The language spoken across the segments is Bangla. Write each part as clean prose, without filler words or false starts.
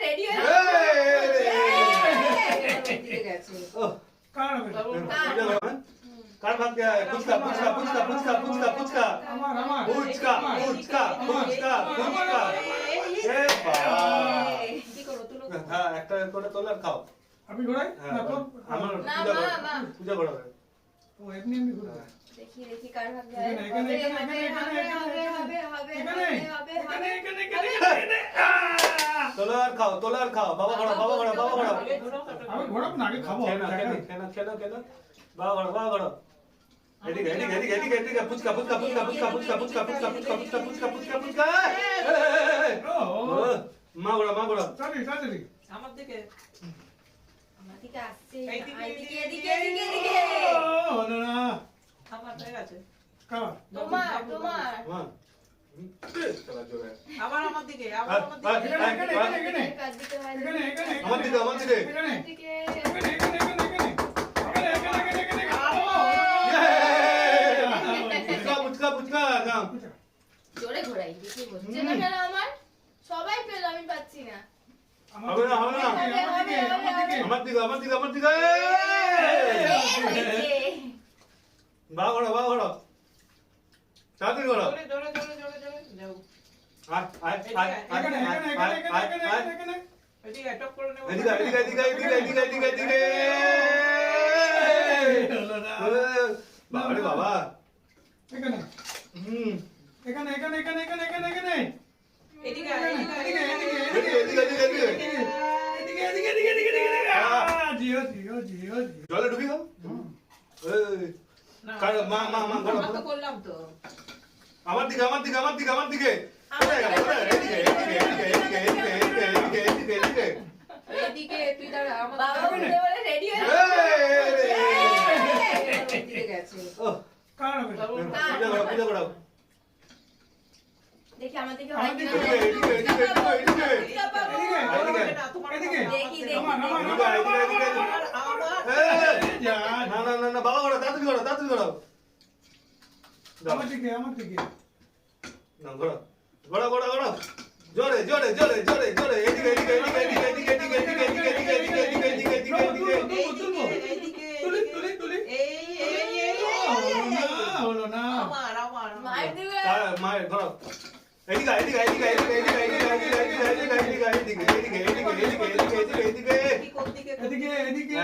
রেডি হয়ে গেছে। কার ভাগ দেয়া ফুচকা ফুচকা ফুচকা ফুচকা ফুচকা ফুচকা আমার ফুচকা ফুচকা ফুচকা ফুচকা এ বাবা কি করো তুলো? হ্যাঁ একটা করে তোল আর খাও আমি ঘোরাই হ্যাঁ না তোর আমার না, পূজা করো মা। পূজা করো ও এমনি এমনি ঘুরে দেখি দেখি কার ভাগ যায়। এখানে, এখানে, হবে, এখানে, হবে, এখানে, হবে, হবে, এখানে, হবে, হবে, এখানে হবে, এখানে হবে। এখানে তোলো আর খাও তোলো আর খাও বাবা ঘোড়া বাবা ঘোড়া বাবা ঘোড়া আমি ঘোরাবো না আগে খাবো কেন কেন কেন কেন কেন বাবা ঘোড়া বাবা ঘোড়া এদিকে এদিকে এদিকে এদিকে এদিকে ফুচকা ফুচকা ফুচকা ফুচকা ফুচকা ফুচকা ফুচকা ফুচকা ফুচকা ফুচকা ফুচকা ফুচকা মা ঘোড়া তাড়াতাড়ি তাড়াতাড়ি আমার দিকে আমার দিকে আসছে। এইদিকে, এদিকে, এইদিকে, এদিকে, এদিকে, এদিকে। হলো না আমার হয়ে গেছে খাবার তোমার। মা চলা জোরে আবার আমার দিকে আবার আমার দিকে এখানে এখানে এখানে কার দিকে হয়? এখানে এখানে আমার দিকে এখানে এদিকে। এখানে এখানে এখানে এখানে এখানে এখানে ফুচকা ফুচকা ফুচকা নাম জোরে ঘোরাই দেখি হচ্ছে না কেন আমার? সবাই পেল আমি পাচ্ছি না। হবে না হবে না আমার দিকে হয়েছে। বাবা ঘোড়া তাড়াতাড়ি ঘোড়া জোরে জোরে জোরে জোরে জোরে যাও আয় আয় আয় এখানে এখানে এখানে এখানে এখানে এদিকে টপ করে নেব এদিকে হলো না বাবা রে বাবা এখানে হুম এখানে এখানে এখানে এখানে এখানে এখানে এদিকে এদিকে এদিকে এদিকে জিও জিও জিও জলে ঢুকি গো কার মা ঘোড়া তো করলাম তো আমার দিকে এদিকে তুই দাঁড়া আমার বাবা উঠে বলে রেডি হয়ে গেছে কার হবে পূজা করো দেখি আমার দিকে আমার হয় কিনা। দিকে, ফুচকা পাবো। এদিকে তোমার এদিকে দেখি দেখি আমার আমার দেখি। আমার আমার যা না বাবা ঘোড়া তাড়াতাড়ি ঘোড়া আমার দিকে না ঘোড়া জোরে এদিকে তুলি তুলি তুলি এই হলো না আমার মার দিবে। মায়ের ঘোড়া এদিকে কি কোন দিকে এদিকে এদিকে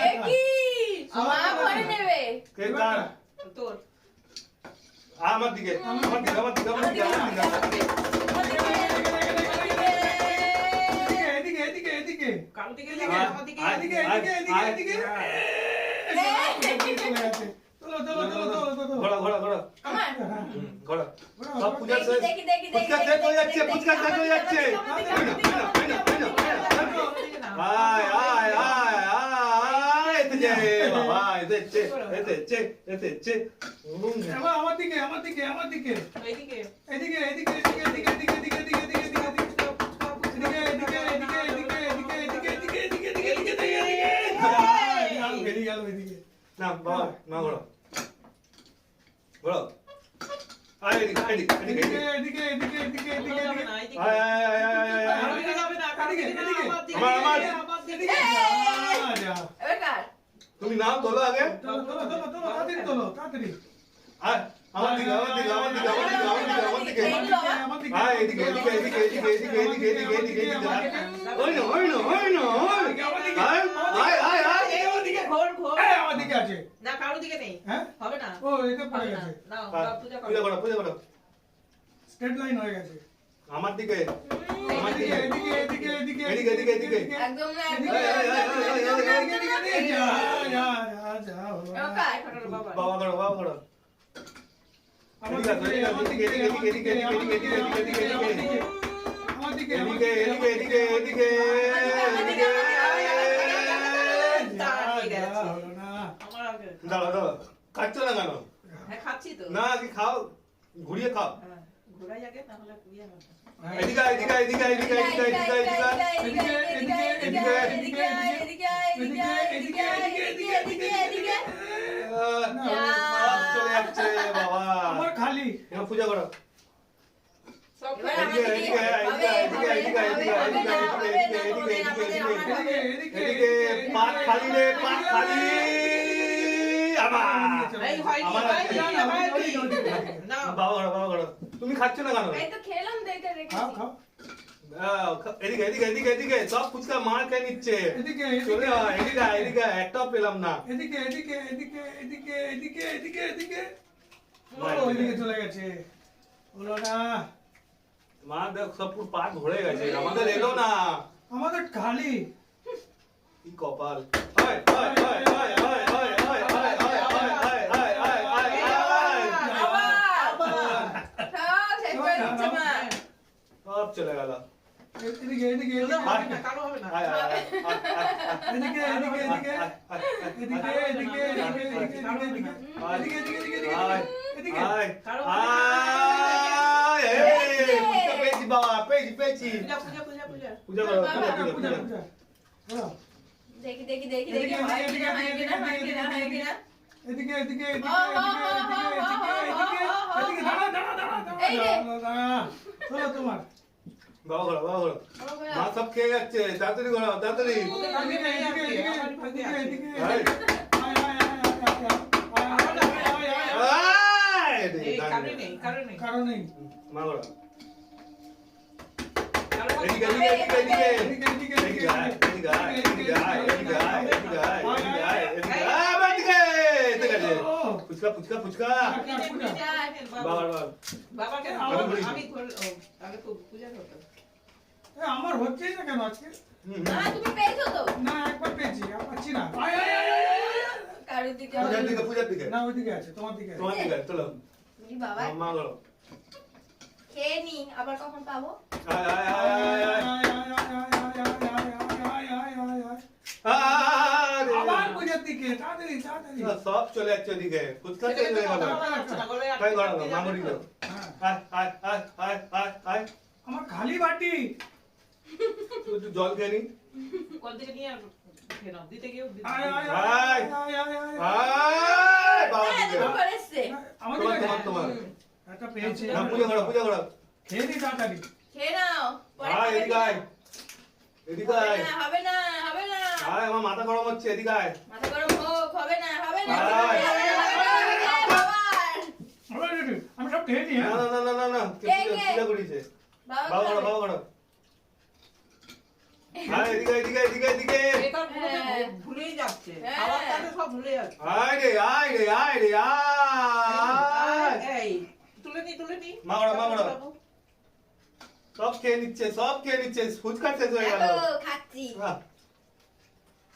এ কি? মা ভরে নেবে। তোর আমার দিকে এদিকে এদিকে এদিকে কার দিকে লাগে আমার দিকে এদিকে এদিকে চলে আছে চলো চলো চলো চলো চলো ঘোড়া আমার। ঘোড়া সব পূজা শেষ দেখি দেখি দেখি ফুচকা শেষ হয়ে যাচ্ছে বাবা আমার দিকে এদিকে এদিকে এদিকে এদিকে এদিকে এদিকে এদিকে এদিকে এদিকে না বাবা না ঘোড়া আয় এদিকে এবার কার? তুমি নাম তোলো আগে তাড়াতাড়ি আয় আমার দিকে আয় এদিকে ঘোর ঘোর আমার দিকে আছে না কারো দিকে নেই হ্যাঁ হবে না ও এটা পড়ে হবে না গেছে না পূজা পূজা করো স্ট্রেট লাইন হয়ে গেছে আমার দিকে এদিকে একদম না এদিকে যা এবার কার? বাবা করো এদিকে আমার আগে দাঁড়াও কাটছো না কেন হ্যাঁ খাচ্ছি তো না কি খাও ঘুরিয়ে খাও হ্যাঁ ঘোরাই আগে তাহলে কুইয়া হবে এদিকে চলে যাচ্ছে বাবা আমার খালি পূজা করো সব এবার এদিকে এদিকে এদিকে এদিকে পাত খালি রে পাত খালি আবার এই হয়নি, আমার হয়নি, হয়নি। না, বাবা ঘর তুমি খাচ্ছ না কেন এই তো খেলাম দেখে খাও রেখেছি। খাও এদিকে এদিকে এদিকে এদিকে সব ফুচকা মার খেয়ে নিচ্ছে এদিকে চলে আয়, এদিকে আয়, এদিকে আয়, একটাও পেলাম না এদিকে এদিকে এদিকে এদিকে এদিকে এদিকে এদিকে ভাই, ও এদিকে চলে গেছে হলো না মা দেখ সব পুরো পাট ভরে গেছে আমাদের এলো না আমাদের খালি কি কপাল হয় হয় হয় হয় হয় হয় হয় হয় হয় হয় হয় হয় হয় হয় হয় আবার সব শেষ করে দিচ্ছে মা। সব চলে গেল এদিকে এদিকে তোদের এদিকে হবে না, কারো হবে না। আয় আয় আয় এদিকে এদিকে এদিকে আয় এদিকে এদিকে এদিকে এদিকে এদিকে এদিকে এদিকে আয় এদিকে আয় আয় এই ফুচকা পেয়েছি বাবা পেয়েছি পেয়েছি পূজা, পূজা, পূজা, পূজা। পূজা করো পূজা পূজা পূজা পূজা পূজা পূজা দেখি দেখি দেখি দেখি হয় কিনা হয় কিনা হয় কিনা হয় কিনা। এদিকে এদিকে এদিকে ও, ও, এদিকে ও, এদিকে ও, ও, ও, ও, এদিকে দাঁড়া দাঁড়া দাঁড়া এই রে। দাঁড়া চলো তোমার বাবা করো মা সব খেয়ে যাচ্ছে তাড়াতাড়ি করো তাড়াতাড়ি এদিকে এদিকে এদিকে এদিকে আয় আয় এই, কারো নেই, কারো নেই। কারণে মা করো কারো হবে এদিকে না। এদিকে এদিকে এদিকে এদিকে এদিকে এদিকে আয় এদিকে আয় এদিকে আয় এদিকে আয় এদিকে আয় এদিকে আয় এদিকে আয় আবার এদিকে এদিকে আছে ফুচকা ফুচকা ফুচকা বাবা বাবা বাবা কেন? আমি বলি। আমি ধর- ও, আগে তো পূজা করতাম। আমার হচ্ছেই না কেন আজকে না তুমি পেয়েছো তো না একবার পেয়েছি আর পাচ্ছি না কারোর দিকে পূজার দিকে না ওইদিকে আছে তোমার দিকে আছে। তোমার দিকে চলো ই বাবা মা করো খেয়ে নি আবার কখন পাবো। আয় আয় আয় আয় আয় আবার পূজার দিকে তাড়াতাড়ি তাড়াতাড়ি সব চলে যাচ্ছে ওদিকে ফুচকা চলে গেল তাই করো মামুরি করো হ্যাঁ, আয় আয় আয় আয় আয় আয় আমার খালি বাটি একটু জল খেয়ে নি কোন দিকে নিয়ে আর খেয়ে নাও। দিতে গিয়েও দিতে আয় আয় গিয়েও। আয় আয় আয় আয় আয় বাবা হ্যাঁ, দিকে দুটো করে এসছে। আমার তোমার দিকে তোমার তোমার একটা পেয়েছি না পূজা করো পূজা করো খেয়ে নি তাড়াতাড়ি খেয়ে নাও পরে আয় খাবে এদিকে না। আয় এদিকে আয় হবে না হবে না আয় আমার মাথা গরম হচ্ছে এদিকে আয় মাথা গরম হোক হবে না হবে না আয়। বাবা আমি সব খেয়ে নি না হ্যাঁ না না না না কে কে, পূজা কে? পূজা করিছে বাবা বাবা করো বাবা করো আয় এদিকে এদিকে এদিকে এদিকে এ কারণ ভুলেই যাচ্ছে। হ্যাঁ। খাওয়ার কাজে সব ভুলে যাচ্ছে। আয় রে আয় রে আয় রে আয় এই, তুলে নি, তুলে নি। মা বড়, মা বড়। সব খেয়ে নিচ্ছে ফুচকা শেষ হয়ে গেল দেখো খাচ্ছি আহ,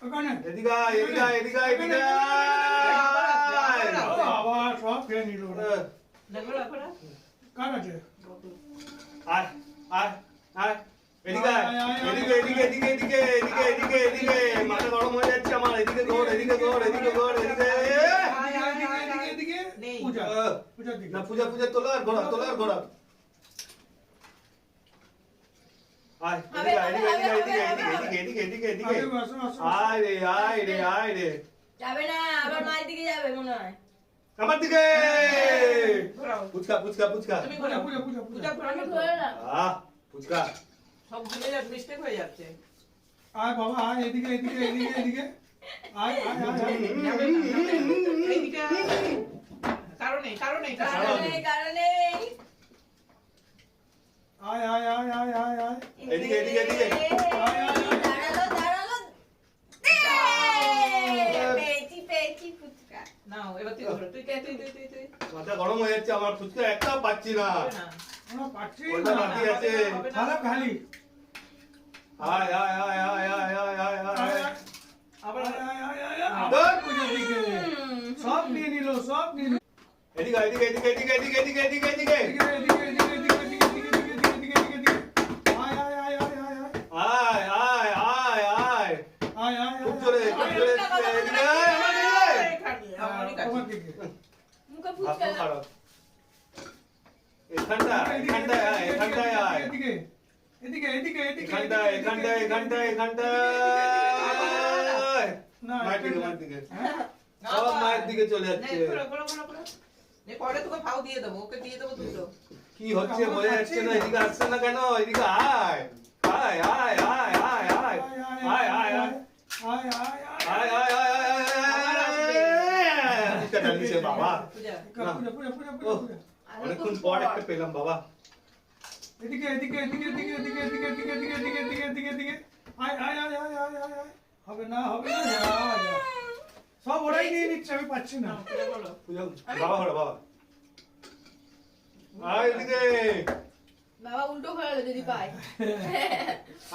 ওখানে এদিকে আয় এদিকে আয় এদিকে আয় এদিকে আয় ও, আবার সব খেয়ে নিল ওরা। দেখো, দেখো না। কার আছে আয় আয় আয় এদিকে আয় এদিকে এদিকে এদিকে এদিকে এদিকে এদিকে এদিকে মাথা গরম হয়ে যাচ্ছে আমার এদিকে ঘোর এদিকে ঘোর এদিকে ঘোর এদিকে এদিকে এদিকে এদিকে নেই। পূজা আহ, পূজার দিকে না পূজা পূজা তোলো আর ঘোরা তোলো আর ঘোরা আয় এদিকে এদিকে এদিকে এদিকে এদিকে এদিকে আসো, আসো, আসো। আয় রে আয় রে আয় রে যাবে না আবার মায়ের দিকে যাবে মনে হয় আমার দিকে ঘোরাও। ফুচকা ফুচকা ফুচকা তুমি পূজা ঘোরাও। পূজা পূজা পূজা পূজা ঘোরাও আমি তো। ধরে না আহ ফুচকা সব ভুলে যাচ্ছে, মিস্টেক হয়ে যাচ্ছে। আয় বাবা আয় এদিকে এদিকে এদিকে এদিকে আয় আয় আয় আয় যাবে না, যাবে না। এইদিকে আয়। কারো নেই, কারো নেই, কারো নেই। কারণে কারণে আয় আয় আয় আয় আয় আয় এদিকে, এদিকে, এদিকে। দাঁড়ালো দাঁড়ালো পেয়েছি পেয়েছি ফুচকা নাও, এবার তুই ধরো। তুই কে? তুই। মাথা গরম হয়ে যাচ্ছে আমার ফুচকা একটাও পাচ্ছি না হবে না। আমরা পাচ্ছি ওটা না বাকি আছে হবে না। খারাপ খালি আয় আয় আয় আয় আয় আয় আয় আয় আয় আয় আবার আয় আয় আয় আয় আবার পূজার দিকে সব নিয়ে নিল সব নিয়ে নিল এদিকে এদিকে এদিকে এদিকে এদিকে এদিকে এদিকে এদিকে এদিকে এদিকে এদিকে এদিকে এদিকে এদিকে এদিকে এদিকে এদিকে আয় আয় আয় আয় আয় আয় আয় আয় আয় আয় আয় আয় খুব জোরে এদিকে আয় আমার দিকে আমারই কাছে। তোমার দিকে মুখে হাত ফুচকা খারাপ এখানটায় আয় এখানটায় আয় এদিকে এদিকে এদিকে এদিকে এখানটায় এখানটায় এখানটায় এখানটায় না মায়ের দিকে হ্যাঁ সব মায়ের দিকে চলে নে, যাচ্ছে ঘোরো, ঘোরো, ঘোরো, ঘোরো। নে, পরে তোকে ফাও দিয়ে দেবো, ওকে দিয়ে দেবো দুটো। কি হচ্ছে বোঝা যাচ্ছে না, এদিকে আসছে না কেন? এদিকে আয় আয় আয় আয় আয় আয় আয় আয় আয় আয় আয় আয় আয় আয় মুখটা নিচে বাবা, পূজা পুজো পুজো পুজো পুজো পুজো অনেকক্ষণ পর একটা পেলাম বাবা। এদিকে এদিকে এদিকে এদিকে এদিকে এদিকে এদিকে এদিকে এদিকে এদিকে এদিকে এদিকে আয় আয় আয় আয় আয় আয় আয় হবে না যা যা সব ওরাই নিয়ে নিচ্ছে, আমি পাচ্ছি না। পূজা বলো পূজা বাবা হলো বাবা, আয় এদিকে বাবা উল্টো ঘোরালো যদি পায়।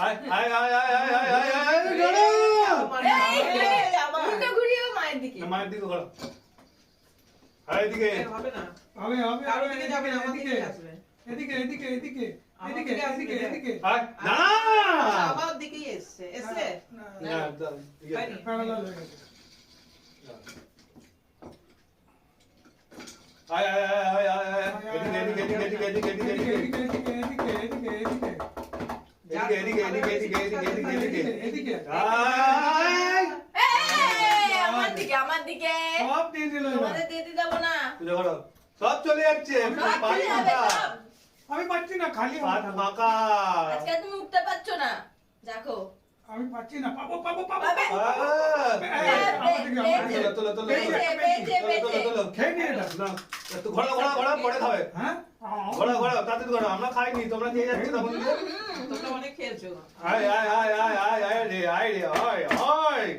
আয় আয় আয় আয় আয় আয় আয় আয় দাঁড়া। উল্টো ঘুরিয়েও মায়ের দিকে। না, মায়ের দিকে ঘোরা, আয় এদিকে হবে না হবে হবে কারো দিকে যাবে না, আমার এদিকে দিকে আসবে এদিকে এদিকে এদিকে এদিকে এদিকে এদিকে আয় না আমার দিকেই এসছে এসছে না না দাঁড়া, ইয়ে। হয়নি। প্যারালাল হয়ে গেছে। আয় আয় আয় আয় আয় এদিকে এদিকে এদিকে এদিকে এদিকে এদিকে এদিকে এদিকে এদিকে এদিকে এদিকে এদিকে এদিকে এদিকে এদিকে এদিকে এদিকে এদিকে আয় এই, আমার দিকে আমার দিকে। সব দিয়ে দিল এবার। তোমাদের দিতে যাবো না। পূজা করো, সব চলে যাচ্ছে, সব পাঁচ চলে যাবে, ফাঁকা, সব। আমি পাচ্ছি না, খালি পাঁচ ফাঁকা। আজকে আর তুমি উঠতে পারছো না। দেখো আমি পাচ্ছি না, পাবো পাবো পাবো পাবে। তোলো তোলো তোলো পেয়েছে, পেয়েছে, তোলো পেয়েছে। তোলো খেয়ে নিয়ে এটা। না একটু ঘোরা ঘোরা ঘোরা পরে খাবে, হ্যাঁ ঘোরা ঘোরা তাড়াতাড়ি ঘোরা, আমরা খাইনি, তোমরা খেয়ে যাচ্ছ তখন থেকে। তোমরা অনেক খেয়েছো আয় আয় আয় আয় আয় আয় রে আয় রে আয় আয়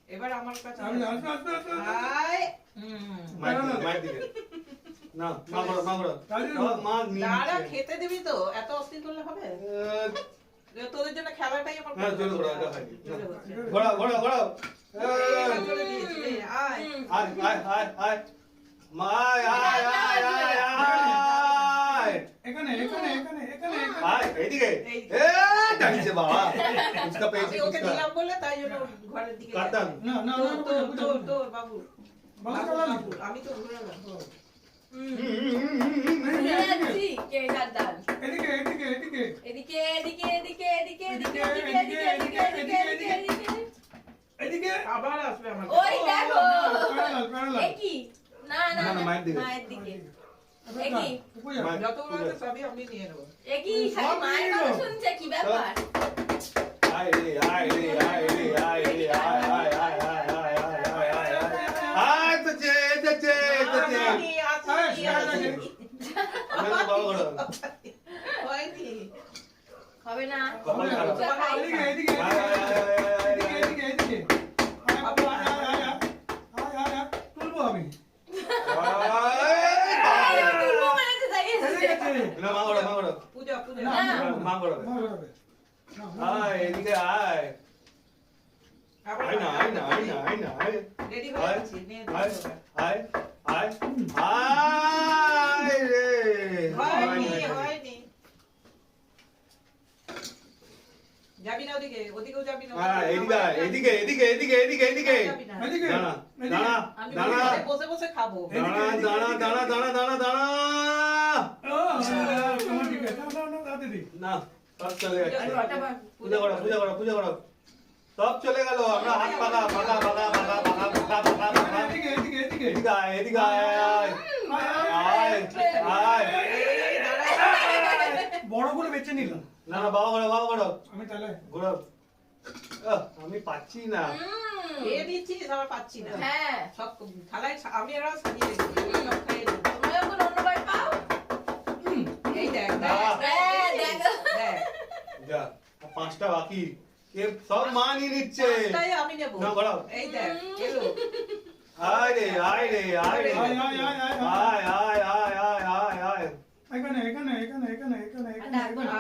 এবার আমার কাছে আমি আস্তে আস্তে আস্তে আয় মায়ের দিকে না, মা ঘোরা মা ঘোরা, মা নিয়ে দাঁড়া নিচ্ছে। খেতে দিবি তো, এত অস্থির করলে হবে? তোদের জন্য খেলাটাই আমার হ্যাঁ, চলো ঘোরা, এটা খাই। চলে হচ্ছে। ঘোরা ঘোরা ঘোরা, এবার চলে দিয়েছি, আয় আয় আয় আয় আয় মা আয় আয় আয় আয় আয় এখানে এখানে এখানে এখানে এখানে আয় এদিকে এই। এ টানিছে বাবা, ফুচকা পেয়েছি আমি ওকে ফুচকা দিলাম বলে তাই জন্য ঘরের দিকে কাটতাম। যাচ্ছে। না না না তোর, তোর, বুঝো, তোর, বুঝো। তোর, বাবু বাবু বাবু, চালালি? বাবু, আমি তো ঘুরালাম ভুলে যাচ্ছি কে কার ডাল। এদিকে এদিকে এদিকে এদিকে এদিকে এদিকে এদিকে এদিকে এদিকে এদিকে এদিকে এদিকে এদিকে এদিকে। এদিকে আবার আসবে আমার ওই দেখো। প্যারালাল প্যারালাল এ কি? না না না, না, না, মায়ের দিকে। মায়ের দিকে। এবার এ কি? পূজা মায়ের- যতগুলো আছে সবই আমি নিয়ে নেবো এ কি খালি মায়ের কথা শুনছে, কি ব্যাপার? আয় রে আয় রে আয় রে আয় রে আয় আয় আয় আয় আয় আয় আয় আয় আয় তো চে তো চে তো চে আসেনি, আসেনি, আসেনি। বাবা ঘোরা হয়নি। হবে না। কপাল খারাপ। ফুচকা খাই। এদিকে এদিকে আয় আয় আয় আয় আয় এদিকে এদিকে এদিকে আয় বাবু আয় আয় আয় আয় আয় আয় তুলবো আমি এই, তুলবো বলেছে, দাঁড়িয়ে এদিকে আছে। আছে। না মা ঘোরা মা ঘোরা পূজা, পূজা। না, না। মা ঘোরা না, হবে। না, না, আয় এদিকে আয় আবার আয় না আয় না আয় না আয় না আয় রেডি হয়ে যাচ্ছি, নিয়ে আয় দিচ্ছি। আয় আয় আয় রে হয়নি, হয়নি। যাবি না ওদিকে, ওদিকেও যাবি না। আয় এদিকে আয়, এদিকে এদিকে এদিকে এদিকে এদিকে যাবি না। এদিকে দাঁড়া এদিকে। দাঁড়া আমি দাঁড়া বসে বসে খাবো। দাঁড়া দাঁড়া দাঁড়া দাঁড়া দাঁড়া দাঁড়া ও, তোমার দিকে। না, না, না, তাতে দি। না সব চলে পূজা যাচ্ছে করো, পূজা করো পূজা করো পূজা করো সব চলে গেল আমরা হাত পাকা পাকা পাকা পাকা পাকা পাকা পাকা পাকা এদিকে এদিকে এদিকে এদিকে আয় এদিকে আয় আয় আয় আয় এই, দাঁড়া। বড় করে বেছে নিলাম না না বাবা করো আমি তাহলে ঘোরো আমি পাচ্ছি না খেয়ে দিচ্ছিস, আবার পাচ্ছি না। হ্যাঁ, সব থালায় আমি এরা সাজিয়ে রেখেছি, এগুলো সব খেয়ে নিই। তোমরা যখন অন্যবার পাও, এই দেখ, হ্যাঁ, দেখো। দেখ। যা আর পাঁচটা বাকি কে সব মা নিয়ে নিচ্ছে পাঁচটাই আমি নেবো। না ঘোরাও এই দেখ, এলো। আয় রে আয় রে আয় রে আয়, আয়, আয়, আয়, আয় আয় আয় আয় আয় আয় এখানে এখানে এখানে এখানে এখানে এখানে ডাকবো না।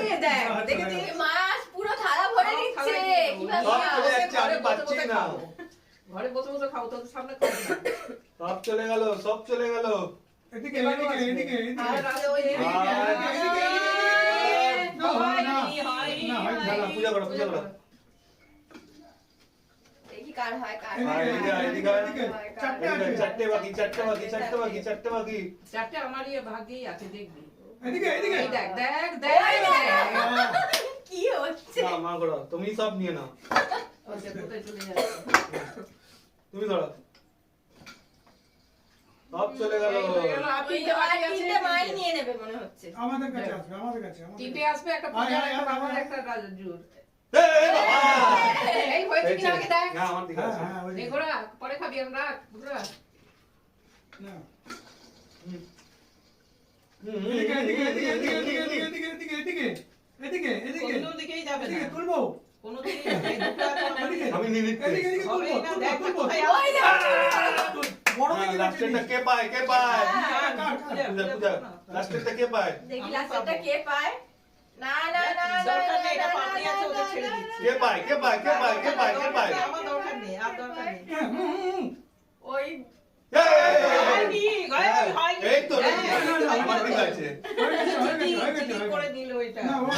এই দেখ, দেখে এই দিই। মাছ পুরো থালা ভরে নিচ্ছে। কিভাবে সব খাও? চলে যাচ্ছে আমি ঘরে বসে পাচ্ছি বসে না খাবো। ঘরে বসে বসে খাবো, তোদের সামনে খাবো না। সব চলে গেল সব চলে গেল এদিকে এদিকে এদিকে আর এদিকে রাতে ওই এদিকে, আয়। এদিকে, না, হয় না। হয়নি, হয়নি, না, হয় না, না, পূজা করো, পূজা করো। দেখি কার হয়, কার এদিকে, হয়, এদিকে, কার এদিকে, হয়, এদিকে। কার হয়, কার চারটে হয়। আছে। চারটে বাকি চারটে বাকি চারটে বাকি চারটে বাকি চারটে আমার ইয়ে ভাগ্যেই আছে, দেখবি। এদিকে এদিকে এই দেখ, দেখ, দেখ, ওই দেখ। দেখ। কি হচ্ছে? না মা করো তুমি সব নিয়ে নাও ওই দেখ, কোথায় চলে যাচ্ছে। তুমি ধরো সব চলে গেল। আর ওই তিনটে আর বাকি আছে। তিনটে মাই নিয়ে নেবে মনে হচ্ছে। আমাদের কাছে আসবে, আমাদের কাছে, আমাদের তিনটে কাছে। আসবে, একটা আয়, পূজার, আয়, একটা আয়, বাবার, আয়। একটা রাজুর। এই বাবা! এই হয়েছে কিনা আমাকে দেখ। না, আমার ঠিক হ্যাঁ, আছে। হ্যাঁ, ওই যে। এই ঘোড়া, পরে খাবি, আমি রাখ, ঘোড়া। না। হুম, এদিকে, এদিকে, এদিকে, এদিকে, এদিকে, এদিকে, এদিকে, এদিকে, এদিকে, এদিকে, কোনো দিকেই যাবে না। এদিকে, তুলবো। কোনো দিকেই যাবে না। এই দুটো আছে আমার এদিকে, দিকে। আমি নিয়ে নিচ্ছি। এদিকে, এদিকে, হবে তুলবো, না, তুলবো, দেখ না তুলবো। কোথায় ওই আছে। দেখো। বড় হ্যাঁ, দিকে লাস্টেরটা নিচে কে পায়? কে পায়? কার, কার, পূজা, কার? পূজা, পূজা, পূজা। না। লাস্টেরটা কে পায়? দেখি আমি লাস্টেরটা পাবো। কে পায়? না না না না দরকার নেই, এটা না, পাপড়ি না, আছে, ওদের না, ছেড়ে না, দিচ্ছি। কে পায়? কে পায়? কে পায়? কে পায়? কে পায়? আমার দরকার নেই, আর দরকার নেই। হ্যাঁ, হুম, হুম, হুম। ওই হয়নি, হয়নি। এই তো, হ্যাঁ, আমার ঠিক আছে। হয়ে গেছে, হয়ে গেছে, হয়ে গেছে, চিটিং হয়ে গেছে, করে হয়ে গেছে। দিল এটা। না, ও